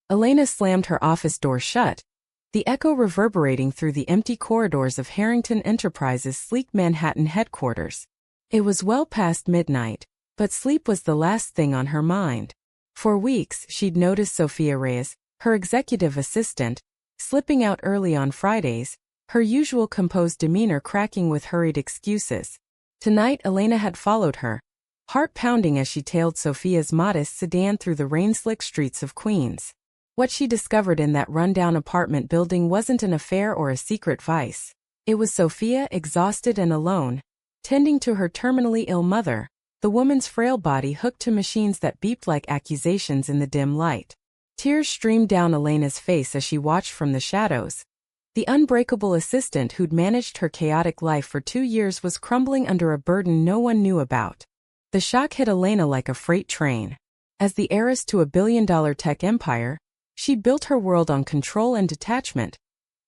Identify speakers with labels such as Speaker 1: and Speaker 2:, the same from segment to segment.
Speaker 1: Elena slammed her office door shut, the echo reverberating through the empty corridors of Harrington Enterprises' sleek Manhattan headquarters. It was well past midnight, but sleep was the last thing on her mind. For weeks she'd noticed Sophia Reyes, her executive assistant, slipping out early on Fridays, her usual composed demeanor cracking with hurried excuses. Tonight Elena had followed her, heart pounding as she tailed Sophia's modest sedan through the rain-slick streets of Queens. What she discovered in that rundown apartment building wasn't an affair or a secret vice. It was Sophia, exhausted and alone, tending to her terminally ill mother, the woman's frail body hooked to machines that beeped like accusations in the dim light. Tears streamed down Elena's face as she watched from the shadows. The unbreakable assistant who'd managed her chaotic life for 2 years was crumbling under a burden no one knew about. The shock hit Elena like a freight train. As the heiress to a billion-dollar tech empire, she'd built her world on control and detachment.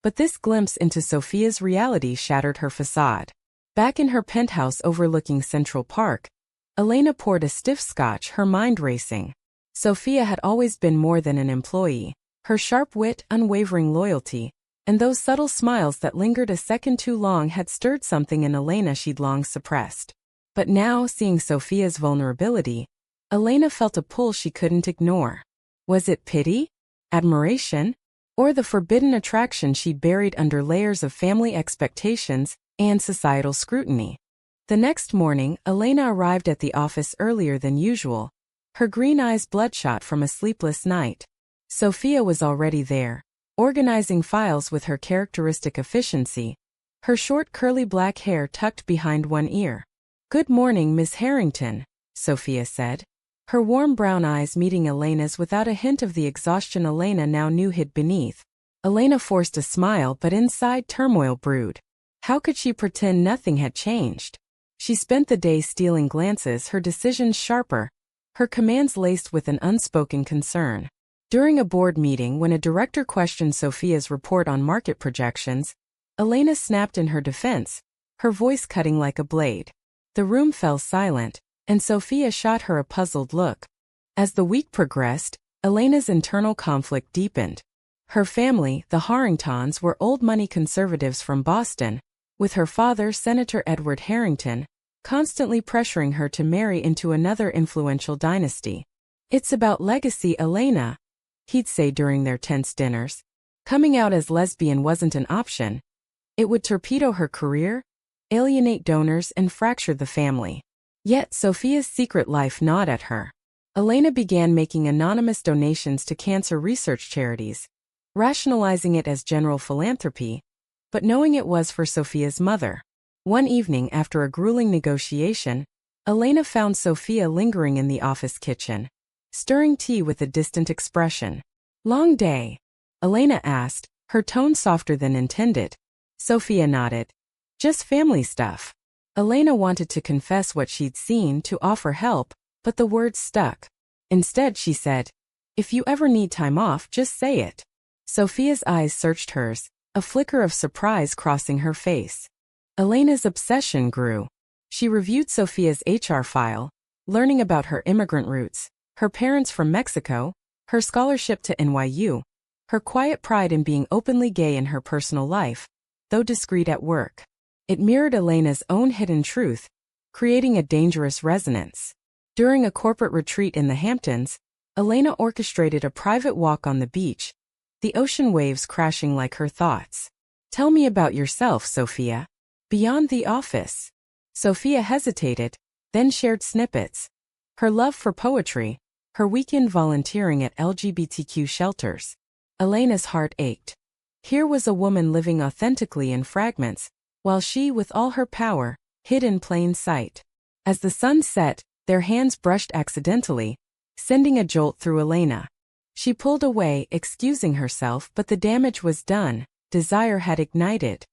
Speaker 1: But this glimpse into Sophia's reality shattered her facade. Back in her penthouse overlooking Central Park, Elena poured a stiff scotch, her mind racing. Sophia had always been more than an employee. Her sharp wit, unwavering loyalty, and those subtle smiles that lingered a second too long had stirred something in Elena she'd long suppressed. But now, seeing Sophia's vulnerability, Elena felt a pull she couldn't ignore. Was it pity? Admiration? Or the forbidden attraction she'd buried under layers of family expectations and societal scrutiny? The next morning, Elena arrived at the office earlier than usual, her green eyes bloodshot from a sleepless night. Sophia was already there, organizing files with her characteristic efficiency, her short curly black hair tucked behind one ear. "Good morning, Miss Harrington," Sophia said, her warm brown eyes meeting Elena's without a hint of the exhaustion Elena now knew hid beneath. Elena forced a smile, but inside turmoil brewed. How could she pretend nothing had changed? She spent the day stealing glances, her decisions sharper, her commands laced with an unspoken concern. During a board meeting when a director questioned Sophia's report on market projections, Elena snapped in her defense, her voice cutting like a blade. The room fell silent, and Sophia shot her a puzzled look. As the week progressed, Elena's internal conflict deepened. Her family, the Harringtons, were old-money conservatives from Boston, with her father, Senator Edward Harrington, constantly pressuring her to marry into another influential dynasty. "It's about legacy, Elena," he'd say during their tense dinners. Coming out as lesbian wasn't an option. It would torpedo her career, alienate donors, and fracture the family. Yet Sophia's secret life gnawed at her. Elena began making anonymous donations to cancer research charities, rationalizing it as general philanthropy, but knowing it was for Sophia's mother. One evening after a grueling negotiation, Elena found Sophia lingering in the office kitchen, stirring tea with a distant expression. "Long day?" Elena asked, her tone softer than intended. Sophia nodded. "Just family stuff." Elena wanted to confess what she'd seen, to offer help, but the words stuck. Instead she said, "If you ever need time off, just say it." Sophia's eyes searched hers, a flicker of surprise crossing her face. Elena's obsession grew. She reviewed Sophia's HR file, learning about her immigrant roots, her parents from Mexico, her scholarship to NYU, her quiet pride in being openly gay in her personal life, though discreet at work. It mirrored Elena's own hidden truth, creating a dangerous resonance. During a corporate retreat in the Hamptons, Elena orchestrated a private walk on the beach, the ocean waves crashing like her thoughts. "Tell me about yourself, Sophia. Beyond the office." Sophia hesitated, then shared snippets. Her love for poetry, her weekend volunteering at LGBTQ shelters. Elena's heart ached. Here was a woman living authentically in fragments, while she, with all her power, hid in plain sight. As the sun set, their hands brushed accidentally, sending a jolt through Elena. She pulled away, excusing herself, but the damage was done. Desire had ignited.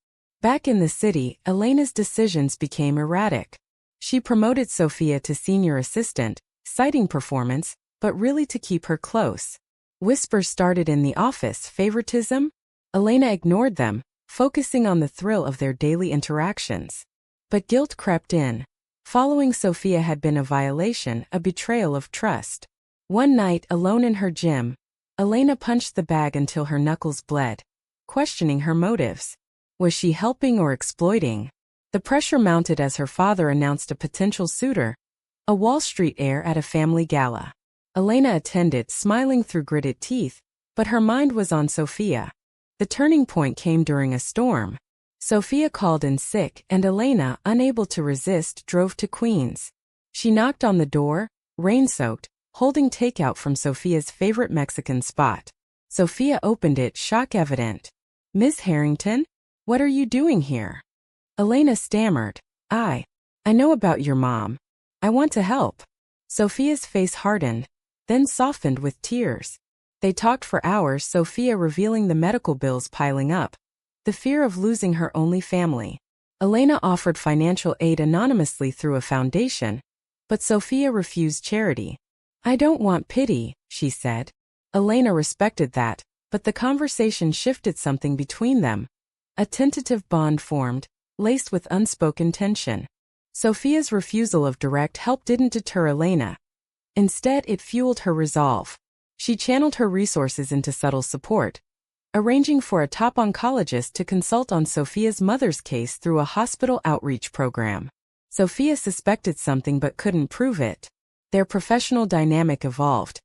Speaker 1: Back in the city, Elena's decisions became erratic. She promoted Sophia to senior assistant, citing performance, but really to keep her close. Whispers started in the office. Favoritism? Elena ignored them, focusing on the thrill of their daily interactions. But guilt crept in. Following Sophia had been a violation, a betrayal of trust. One night, alone in her gym, Elena punched the bag until her knuckles bled, questioning her motives. Was she helping or exploiting? The pressure mounted as her father announced a potential suitor, a Wall Street heir at a family gala. Elena attended, smiling through gritted teeth, but her mind was on Sophia. The turning point came during a storm. Sophia called in sick, and Elena, unable to resist, drove to Queens. She knocked on the door, rain-soaked, holding takeout from Sophia's favorite Mexican spot. Sophia opened it, shock evident. "Miss Harrington? What are you doing here?" Elena stammered. I know about your mom. I want to help." Sophia's face hardened, then softened with tears. They talked for hours, Sophia revealing the medical bills piling up, the fear of losing her only family. Elena offered financial aid anonymously through a foundation, but Sophia refused charity. "I don't want pity," she said. Elena respected that, but the conversation shifted something between them. A tentative bond formed, laced with unspoken tension. Sophia's refusal of direct help didn't deter Elena. Instead, it fueled her resolve. She channeled her resources into subtle support, arranging for a top oncologist to consult on Sophia's mother's case through a hospital outreach program. Sophia suspected something but couldn't prove it. Their professional dynamic evolved.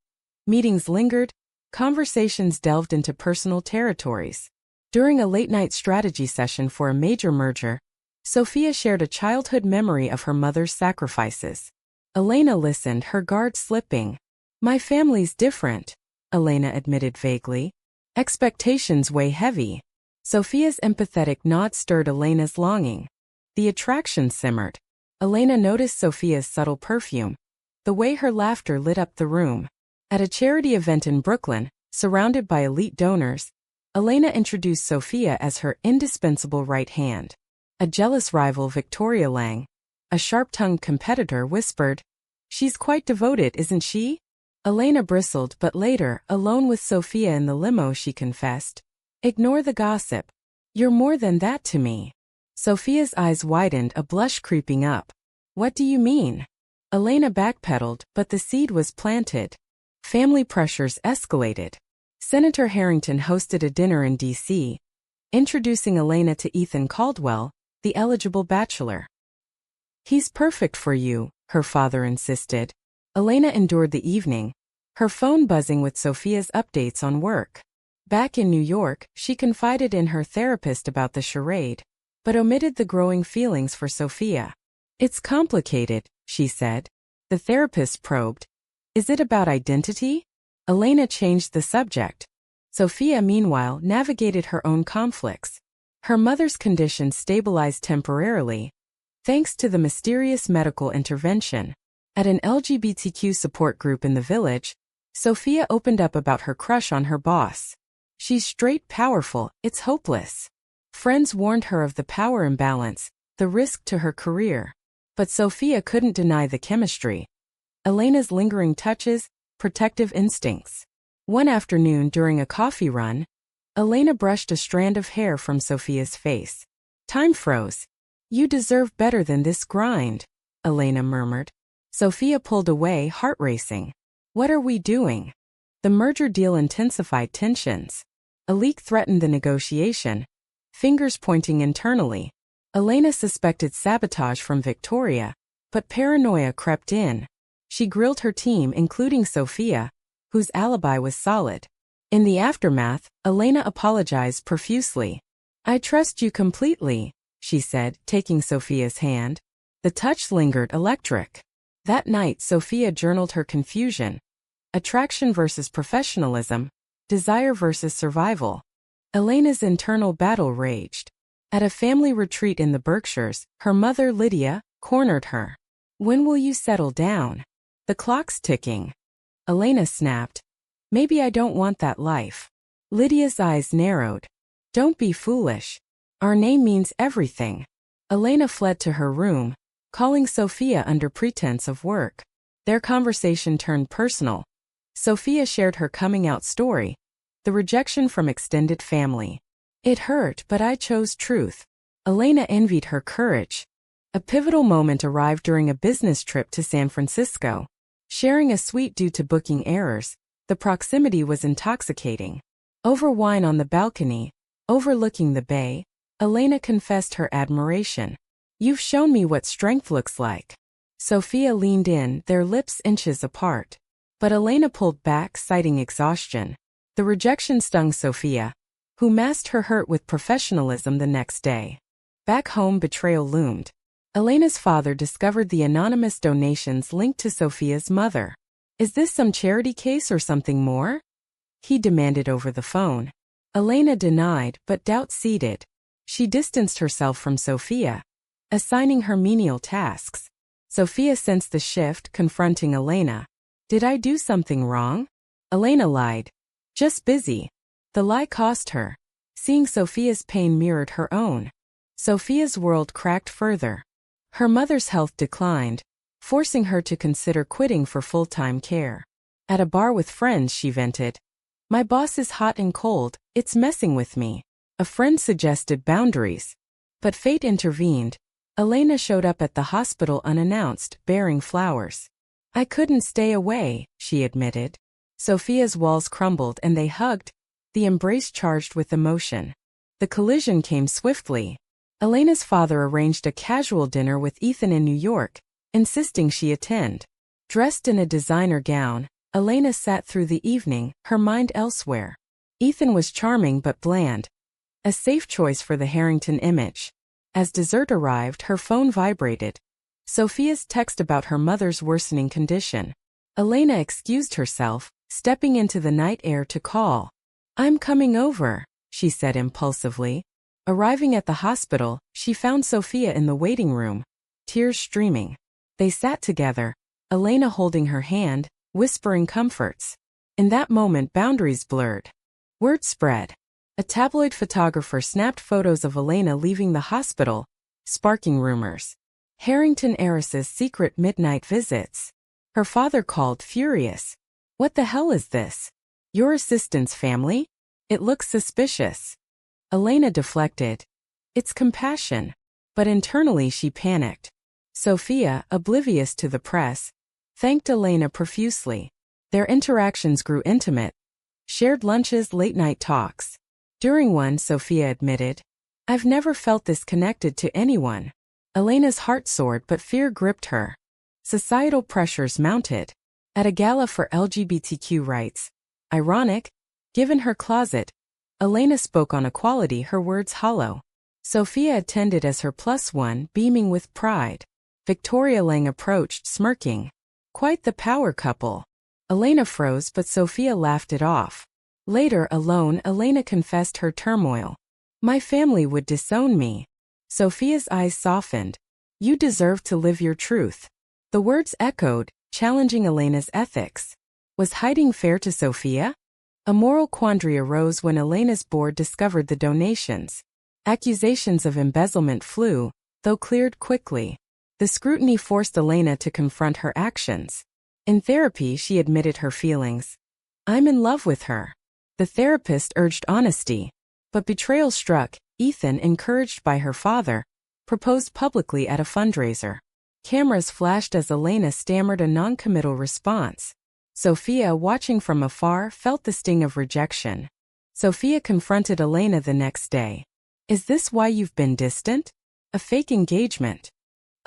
Speaker 1: Meetings lingered, conversations delved into personal territories. During a late-night strategy session for a major merger, Sophia shared a childhood memory of her mother's sacrifices. Elena listened, her guard slipping. "My family's different," Elena admitted vaguely. "Expectations weigh heavy." Sophia's empathetic nod stirred Elena's longing. The attraction simmered. Elena noticed Sophia's subtle perfume, the way her laughter lit up the room. At a charity event in Brooklyn, surrounded by elite donors, Elena introduced Sophia as her indispensable right hand. A jealous rival, Victoria Lang, a sharp-tongued competitor, whispered, "She's quite devoted, isn't she?" Elena bristled, but later, alone with Sophia in the limo, she confessed, "Ignore the gossip. You're more than that to me." Sophia's eyes widened, a blush creeping up. "What do you mean?" Elena backpedaled, but the seed was planted. Family pressures escalated. Senator Harrington hosted a dinner in D.C., introducing Elena to Ethan Caldwell, the eligible bachelor. "He's perfect for you," her father insisted. Elena endured the evening, her phone buzzing with Sophia's updates on work. Back in New York, she confided in her therapist about the charade, but omitted the growing feelings for Sophia. "It's complicated," she said. The therapist probed. "Is it about identity?" Elena changed the subject. Sophia, meanwhile, navigated her own conflicts. Her mother's condition stabilized temporarily, thanks to the mysterious medical intervention. At an LGBTQ support group in the village, Sophia opened up about her crush on her boss. "She's straight powerful, it's hopeless." Friends warned her of the power imbalance, the risk to her career. But Sophia couldn't deny the chemistry. Elena's lingering touches, protective instincts. One afternoon during a coffee run, Elena brushed a strand of hair from Sophia's face. Time froze. "You deserve better than this grind," Elena murmured. Sophia pulled away, heart racing. "What are we doing?" The merger deal intensified tensions. A leak threatened the negotiation, fingers pointing internally. Elena suspected sabotage from Victoria, but paranoia crept in. She grilled her team, including Sophia, whose alibi was solid. In the aftermath, Elena apologized profusely. "I trust you completely," she said, taking Sophia's hand. The touch lingered, electric. That night, Sophia journaled her confusion. Attraction versus professionalism, desire versus survival. Elena's internal battle raged. At a family retreat in the Berkshires, her mother, Lydia, cornered her. "When will you settle down? The clock's ticking." Elena snapped. "Maybe I don't want that life." Lydia's eyes narrowed. "Don't be foolish. Our name means everything." Elena fled to her room, calling Sophia under pretense of work. Their conversation turned personal. Sophia shared her coming-out story, the rejection from extended family. "It hurt, but I chose truth." Elena envied her courage. A pivotal moment arrived during a business trip to San Francisco. Sharing a suite due to booking errors, The proximity was intoxicating. Over wine on the balcony, overlooking the bay, Elena confessed her admiration. "You've shown me what strength looks like." Sophia leaned in, their lips inches apart. But Elena pulled back, citing exhaustion. The rejection stung Sophia, who masked her hurt with professionalism the next day. Back home, betrayal loomed. Elena's father discovered the anonymous donations linked to Sophia's mother. "Is this some charity case or something more?" he demanded over the phone. Elena denied, but doubt seeded. She distanced herself from Sophia, assigning her menial tasks. Sophia sensed the shift, confronting Elena. "Did I do something wrong?" Elena lied. "Just busy." The lie cost her. Seeing Sophia's pain mirrored her own. Sophia's world cracked further. Her mother's health declined, forcing her to consider quitting for full-time care. At a bar with friends, she vented. "My boss is hot and cold, it's messing with me." A friend suggested boundaries. But fate intervened. Elena showed up at the hospital unannounced, bearing flowers. "I couldn't stay away," she admitted. Sophia's walls crumbled and they hugged, the embrace charged with emotion. The collision came swiftly. Elena's father arranged a casual dinner with Ethan in New York, insisting she attend. Dressed in a designer gown, Elena sat through the evening, her mind elsewhere. Ethan was charming but bland. A safe choice for the Harrington image. As dessert arrived, her phone vibrated. Sophia's text about her mother's worsening condition. Elena excused herself, stepping into the night air to call. "I'm coming over," she said impulsively. Arriving at the hospital, she found Sophia in the waiting room, tears streaming. They sat together, Elena holding her hand, whispering comforts. In that moment, boundaries blurred. Word spread. A tabloid photographer snapped photos of Elena leaving the hospital, sparking rumors. Harrington heiress's secret midnight visits. Her father called, furious. "What the hell is this? Your assistant's family? It looks suspicious." Elena deflected. "It's compassion." But internally she panicked. Sophia, oblivious to the press, thanked Elena profusely. Their interactions grew intimate. Shared lunches, late-night talks. During one, Sophia admitted, "I've never felt this connected to anyone." Elena's heart soared, but fear gripped her. Societal pressures mounted. At a gala for LGBTQ rights. Ironic, given her closet. Elena spoke on equality, her words hollow. Sophia attended as her plus one, beaming with pride. Victoria Lang approached, smirking. Quite the power couple. Elena froze, but Sophia laughed it off. Later, alone, Elena confessed her turmoil. "My family would disown me." Sophia's eyes softened. "You deserve to live your truth." The words echoed, challenging Elena's ethics. Was hiding fair to Sophia? A moral quandary arose when Elena's board discovered the donations. Accusations of embezzlement flew, though cleared quickly. The scrutiny forced Elena to confront her actions. In therapy, she admitted her feelings. "I'm in love with her." The therapist urged honesty. But betrayal struck. Ethan, encouraged by her father, proposed publicly at a fundraiser. Cameras flashed as Elena stammered a non-committal response. Sophia, watching from afar, felt the sting of rejection. Sophia confronted Elena the next day. "Is this why you've been distant? A fake engagement?"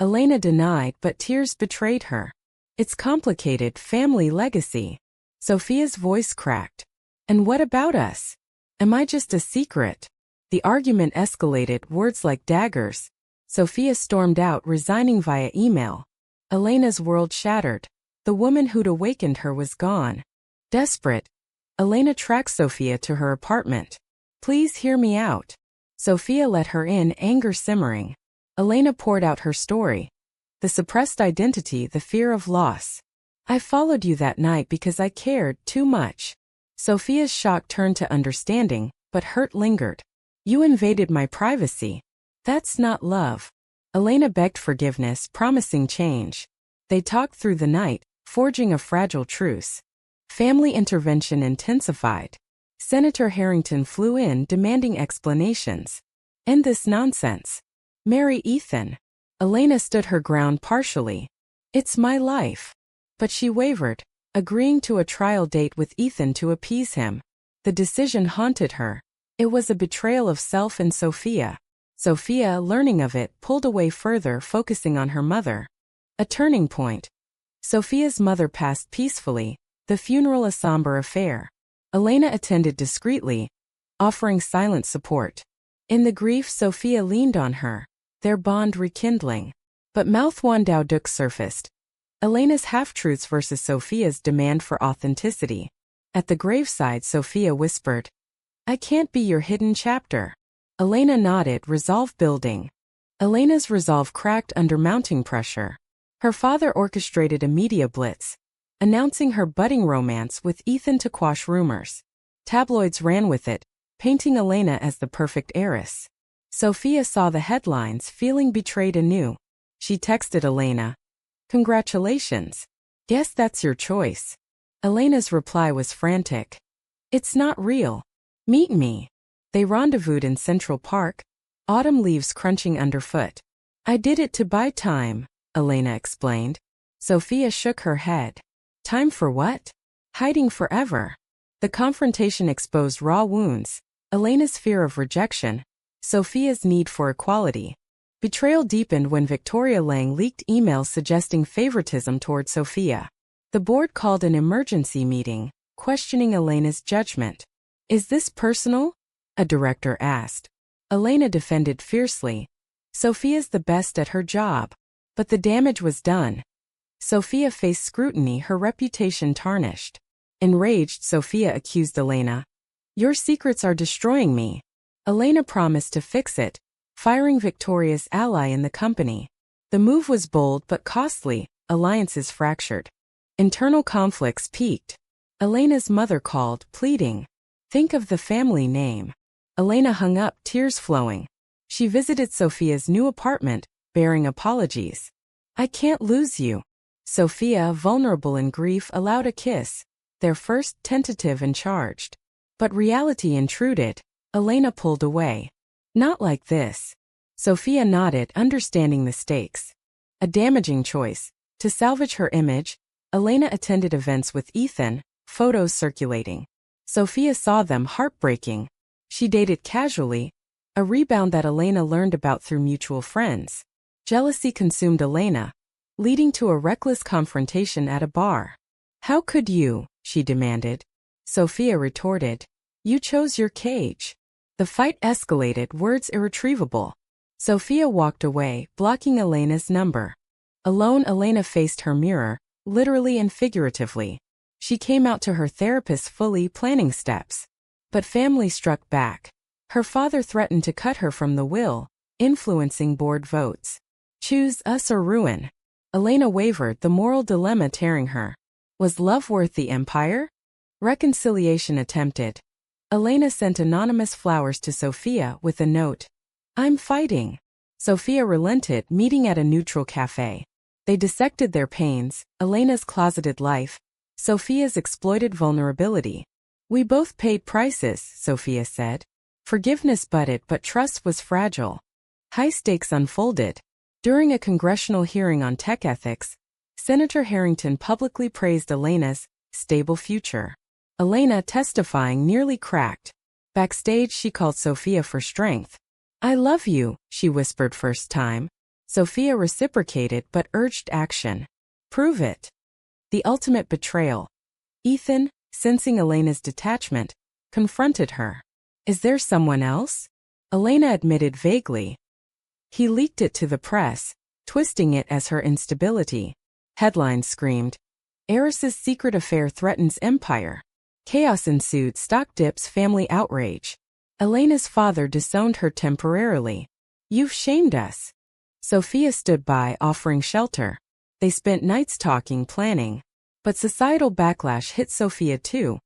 Speaker 1: Elena denied, but tears betrayed her. "It's complicated, family legacy." Sophia's voice cracked. "And what about us? Am I just a secret?" The argument escalated, words like daggers. Sophia stormed out, resigning via email. Elena's world shattered. The woman who'd awakened her was gone. Desperate, Elena tracked Sophia to her apartment. "Please hear me out." Sophia let her in, anger simmering. Elena poured out her story. The suppressed identity, the fear of loss. "I followed you that night because I cared too much." Sophia's shock turned to understanding, but hurt lingered. "You invaded my privacy. That's not love." Elena begged forgiveness, promising change. They talked through the night, forging a fragile truce. Family intervention intensified. Senator Harrington flew in, demanding explanations. "End this nonsense. Marry Ethan." Elena stood her ground partially. "It's my life." But she wavered. agreeing to a trial date with Ethan to appease him. The decision haunted her. It was a betrayal of self and Sophia. Sophia, learning of it, pulled away further, focusing on her mother. A turning point. Sophia's mother passed peacefully, the funeral a somber affair. Elena attended discreetly, offering silent support. In the grief, Sophia leaned on her, their bond rekindling. But Mouthwandowduk surfaced. Elena's half-truths versus Sophia's demand for authenticity. At the graveside, Sophia whispered, "I can't be your hidden chapter." Elena nodded, resolve building. Elena's resolve cracked under mounting pressure. Her father orchestrated a media blitz, announcing her budding romance with Ethan to quash rumors. Tabloids ran with it, painting Elena as the perfect heiress. Sophia saw the headlines, feeling betrayed anew. She texted Elena, "Congratulations. Guess that's your choice." Elena's reply was frantic. "It's not real. Meet me." They rendezvoused in Central Park, autumn leaves crunching underfoot. "I did it to buy time," Elena explained. Sophia shook her head. "Time for what? Hiding forever." The confrontation exposed raw wounds, Elena's fear of rejection, Sophia's need for equality. Betrayal deepened when Victoria Lang leaked emails suggesting favoritism toward Sophia. The board called an emergency meeting, questioning Elena's judgment. "Is this personal?" a director asked. Elena defended fiercely. "Sophia's the best at her job." But the damage was done. Sophia faced scrutiny, her reputation tarnished. Enraged, Sophia accused Elena. "Your secrets are destroying me." Elena promised to fix it, firing Victoria's ally in the company. The move was bold but costly, alliances fractured. Internal conflicts peaked. Elena's mother called, pleading, "Think of the family name." Elena hung up, tears flowing. She visited Sophia's new apartment, bearing apologies. "I can't lose you." Sophia, vulnerable in grief, allowed a kiss, their first tentative and charged. But reality intruded. Elena pulled away. "Not like this." Sophia nodded, understanding the stakes. A damaging choice. To salvage her image, Elena attended events with Ethan, photos circulating. Sophia saw them, heartbreaking. She dated casually, a rebound that Elena learned about through mutual friends. Jealousy consumed Elena, leading to a reckless confrontation at a bar. "How could you?" she demanded. Sophia retorted, "You chose your cage." The fight escalated, words irretrievable. Sophia walked away, blocking Elena's number. Alone, Elena faced her mirror, literally and figuratively. She came out to her therapist fully, planning steps. But family struck back. Her father threatened to cut her from the will, influencing board votes. "Choose us or ruin." Elena wavered, the moral dilemma tearing her. Was love worth the empire? Reconciliation attempted. Elena sent anonymous flowers to Sophia with a note. "I'm fighting." Sophia relented, meeting at a neutral cafe. They dissected their pains, Elena's closeted life, Sophia's exploited vulnerability. "We both paid prices," Sophia said. Forgiveness budded, but trust was fragile. High stakes unfolded. During a congressional hearing on tech ethics, Senator Harrington publicly praised Elena's stable future. Elena, testifying, nearly cracked. Backstage, she called Sophia for strength. "I love you," she whispered first time. Sophia reciprocated but urged action. "Prove it." The ultimate betrayal. Ethan, sensing Elena's detachment, confronted her. "Is there someone else?" Elena admitted vaguely. He leaked it to the press, twisting it as her instability. Headlines screamed, "Heiress's secret affair threatens empire." Chaos ensued, stock dips, family outrage. Elena's father disowned her temporarily. "You've shamed us." Sophia stood by, offering shelter. They spent nights talking, planning. But societal backlash hit Sophia too.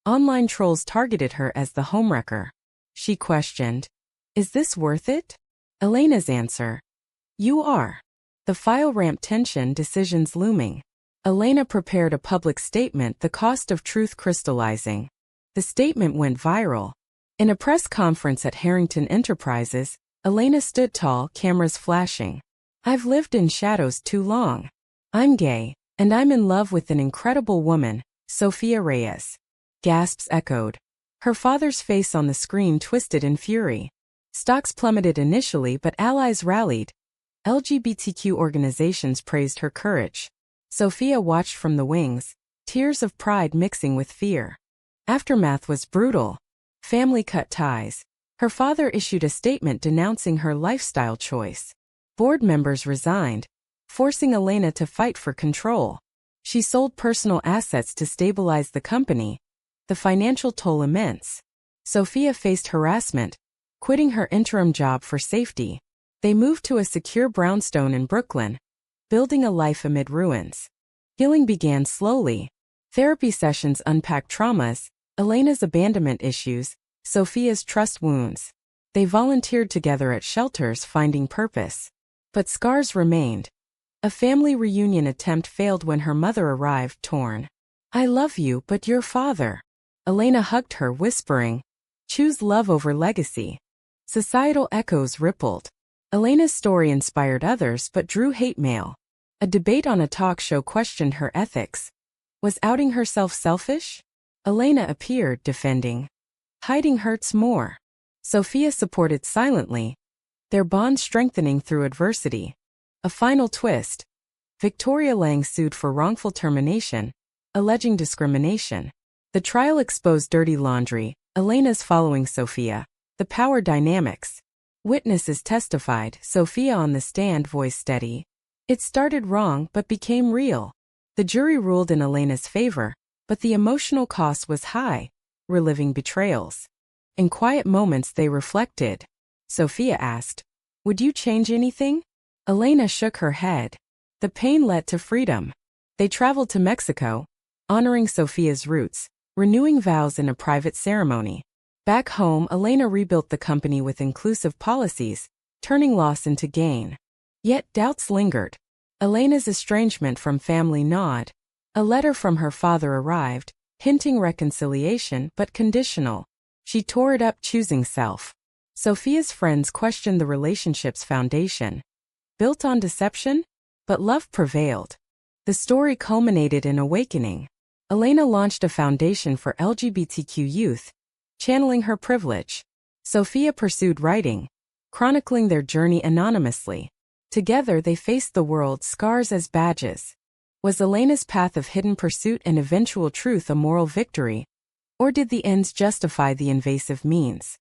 Speaker 1: Online trolls targeted her as the homewrecker. She questioned, "Is this worth it?" Elena's answer, "You are." The file ramped, tension, decisions looming. Elena prepared a public statement, the cost of truth crystallizing. The statement went viral. In a press conference at Harrington Enterprises, Elena stood tall, cameras flashing. "I've lived in shadows too long. I'm gay, And I'm in love with an incredible woman, Sophia Reyes. Gasps echoed. Her father's face on the screen twisted in fury. Stocks plummeted initially, but allies rallied. LGBTQ organizations praised her courage. Sophia watched from the wings, tears of pride mixing with fear. Aftermath was brutal. Family cut ties. Her father issued a statement denouncing her lifestyle choice. Board members resigned, forcing Elena to fight for control. She sold personal assets to stabilize the company, the financial toll immense. Sophia faced harassment, quitting her interim job for safety. They moved to a secure brownstone in Brooklyn, building a life amid ruins. Healing began slowly. Therapy sessions unpacked traumas, Elena's abandonment issues, Sophia's trust wounds. They volunteered together at shelters finding purpose. But scars remained. A family reunion attempt failed when her mother arrived torn. I love you, but your father. Elena hugged her, whispering, choose love over legacy. Societal echoes rippled. Elena's story inspired others but drew hate mail. A debate on a talk show questioned her ethics. Was outing herself selfish? Elena appeared, defending. Hiding hurts more. Sophia supported silently, their bond strengthening through adversity. A final twist. Victoria Lang sued for wrongful termination, alleging discrimination. The trial exposed dirty laundry, Elena's following Sophia, the power dynamics. Witnesses testified, Sophia on the stand, voice steady. It started wrong but became real. The jury ruled in Elena's favor, but the emotional cost was high, reliving betrayals. In quiet moments they reflected. Sophia asked, would you change anything? Elena shook her head. The pain led to freedom. They traveled to Mexico, honoring Sophia's roots, renewing vows in a private ceremony. Back home, Elena rebuilt the company with inclusive policies, turning loss into gain. Yet doubts lingered. Elena's estrangement from family gnawed. A letter from her father arrived, hinting reconciliation but conditional. She tore it up, choosing self. Sophia's friends questioned the relationship's foundation. Built on deception? But love prevailed. The story culminated in awakening. Elena launched a foundation for LGBTQ youth, channeling her privilege. Sophia pursued writing, chronicling their journey anonymously. Together they faced the world, scars as badges. Was Elena's path of hidden pursuit and eventual truth a moral victory? Or did the ends justify the invasive means?